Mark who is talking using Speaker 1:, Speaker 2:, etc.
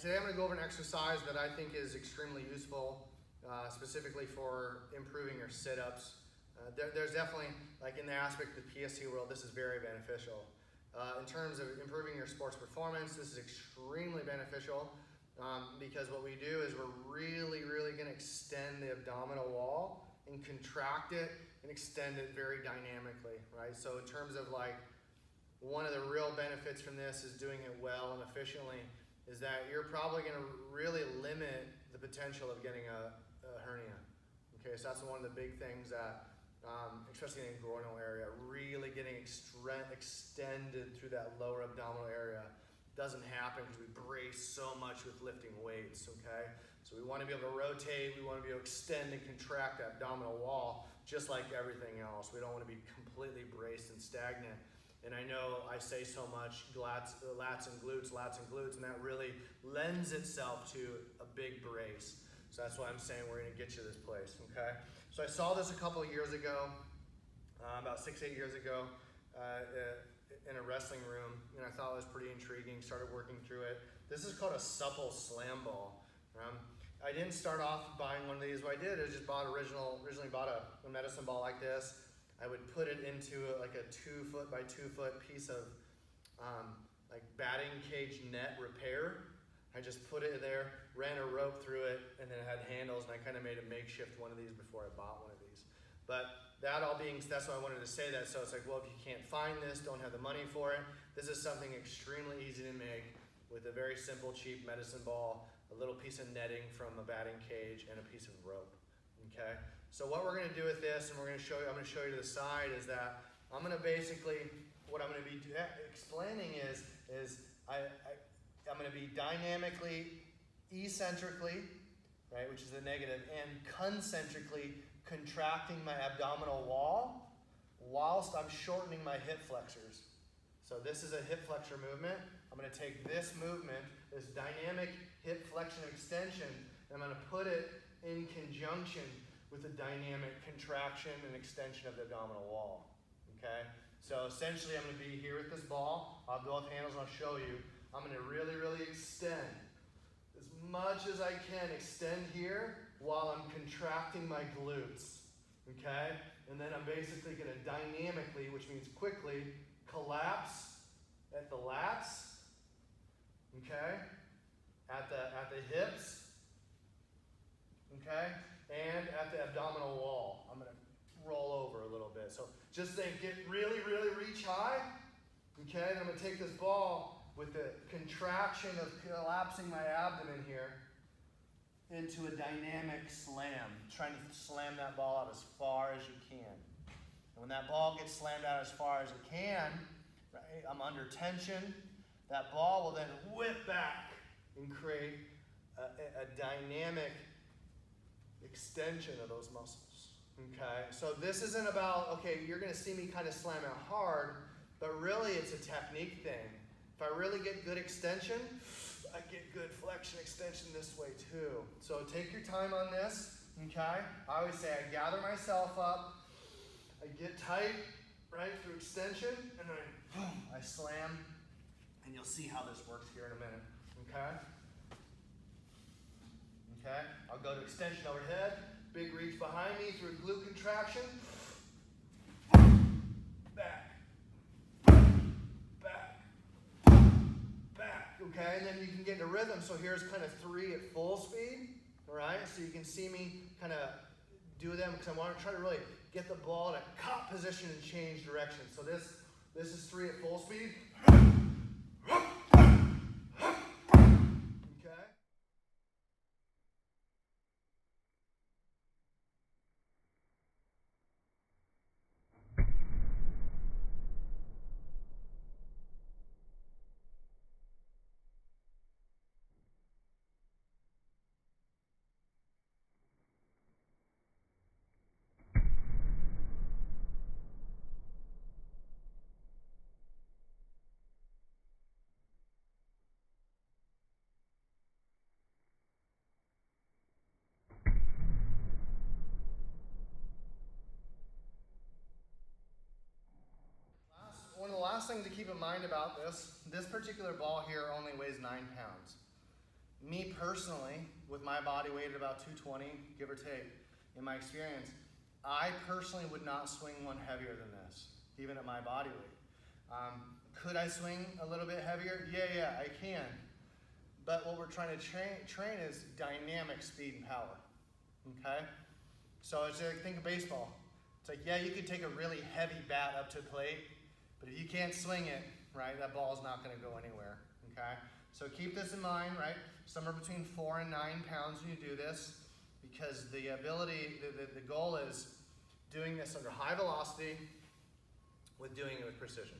Speaker 1: Today I'm going to go over an exercise that I think is extremely useful, specifically for improving your sit-ups. There's definitely, like in the aspect of the PST world, this is very beneficial. In terms of improving your sports performance, this is extremely beneficial because what we do is we're really going to extend the abdominal wall and contract it and extend it very dynamically, right? So in terms of like, one of the real benefits from this is doing it well and efficiently is that you're probably going to really limit the potential of getting a hernia. Okay, so that's one of the big things that, especially in the groinal area, really getting extended through that lower abdominal area doesn't happen because we brace so much with lifting weights, okay? So we want to be able to rotate, we want to be able to extend and contract that abdominal wall just like everything else. We don't want to be completely braced and stagnant. And I know I say so much lats and glutes, and that really lends itself to a big brace. So that's why I'm saying we're going to get you this place, okay? So I saw this a couple of years ago, about 6-8 years ago, in a wrestling room, and I thought it was pretty intriguing, started working through it. This is called a Suple slam ball. I didn't start off buying one of these. What I did is just originally bought a medicine ball like this. I would put it into like a 2 foot by 2 foot piece of like batting cage net repair. I just put it in there, ran a rope through it, and then it had handles, and I kind of made a makeshift one of these before I bought one of these. But that's why I wanted to say that. So it's like, well, if you can't find this, don't have the money for it, this is something extremely easy to make with a very simple, cheap medicine ball, a little piece of netting from a batting cage, and a piece of rope. Okay, so what we're going to do with this, and I'm going to show you to the side, is that I'm going to basically, what I'm going to be explaining is I'm going to be dynamically, eccentrically, right, which is the negative, and concentrically contracting my abdominal wall whilst I'm shortening my hip flexors. So this is a hip flexor movement. I'm going to take this movement, this dynamic hip flexion extension, and I'm going to put it in conjunction with a dynamic contraction and extension of the abdominal wall, okay? So essentially I'm going to be here with this ball. I'll have both handles and I'll show you. I'm going to really extend as much as I can, extend here while I'm contracting my glutes, okay? And then I'm basically going to dynamically, which means quickly, collapse at the lats, okay? At the hips, okay, and at the abdominal wall. I'm going to roll over a little bit. So just think, get really reach high, okay? Then I'm going to take this ball with the contraction of collapsing my abdomen here into a dynamic slam, trying to slam that ball out as far as you can. And when that ball gets slammed out as far as it can, right, I'm under tension, that ball will then whip back and create a dynamic extension of those muscles, okay? So this isn't about, okay, you're gonna see me kind of slam it hard, but really it's a technique thing. If I really get good extension, I get good flexion extension this way too. So take your time on this, okay? I always say I gather myself up, I get tight, right, through extension, and then I slam, and you'll see how this works here in a minute, okay? Okay, I'll go to extension overhead, big reach behind me through glute contraction, back, okay, and then you can get into rhythm. So here's kind of 3 at full speed, all right? So you can see me kind of do them because I want to try to really get the ball in a cop position and change direction. So this is 3 at full speed. Okay. One of the last things to keep in mind about this particular ball here only weighs 9 pounds. Me personally, with my body weight at about 220, give or take, in my experience, I personally would not swing one heavier than this, even at my body weight. Could I swing a little bit heavier? Yeah, I can. But what we're trying to train is dynamic speed and power, okay? So it's like, think of baseball. It's like, yeah, you could take a really heavy bat up to the plate, but if you can't swing it, right, that ball's not gonna go anywhere, okay? So keep this in mind, right? Somewhere between 4 and 9 pounds when you do this, because the ability, the goal is doing this under high velocity with doing it with precision.